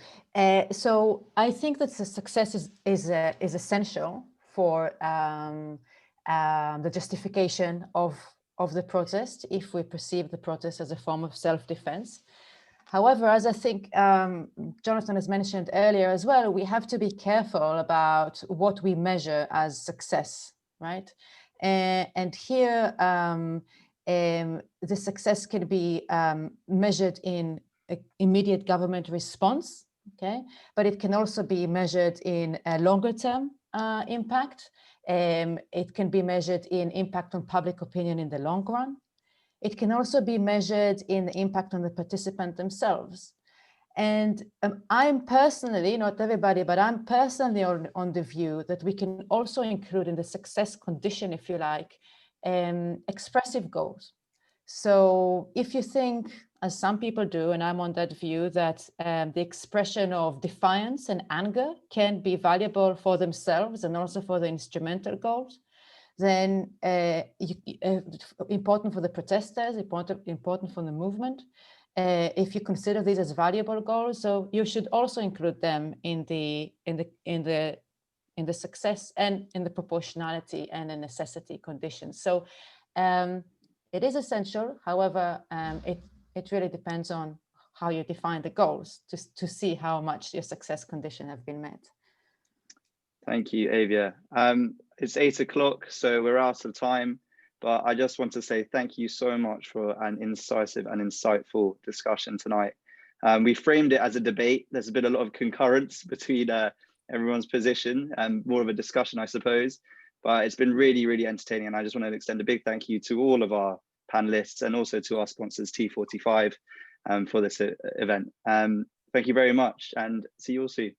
So I think that the success is essential for the justification of the protest, if we perceive the protest as a form of self-defense. However, as I think Jonathan has mentioned earlier as well, we have to be careful about what we measure as success, right? And here, the success can be measured in immediate government response, okay? But it can also be measured in a longer term impact. It can be measured in impact on public opinion in the long run. It can also be measured in the impact on the participant themselves. And I'm personally, not everybody, but I'm personally on the view that we can also include in the success condition, if you like, expressive goals. So if you think, as some people do, and I'm on that view, that the expression of defiance and anger can be valuable for themselves and also for the instrumental goals, then important for the protesters, important for the movement. If you consider these as valuable goals, so you should also include them in the success and in the proportionality and the necessity conditions. So it is essential. However, it really depends on how you define the goals to see how much your success condition have been met. Thank you, Avia. It's 8 o'clock, so we're out of time, but I just want to say thank you so much for an incisive and insightful discussion tonight. We framed it as a debate. There's been a lot of concurrence between everyone's position and more of a discussion, I suppose, but it's been really, really entertaining. And I just want to extend a big thank you to all of our panelists and also to our sponsors, T45, for this event. Thank you very much, and see you all soon.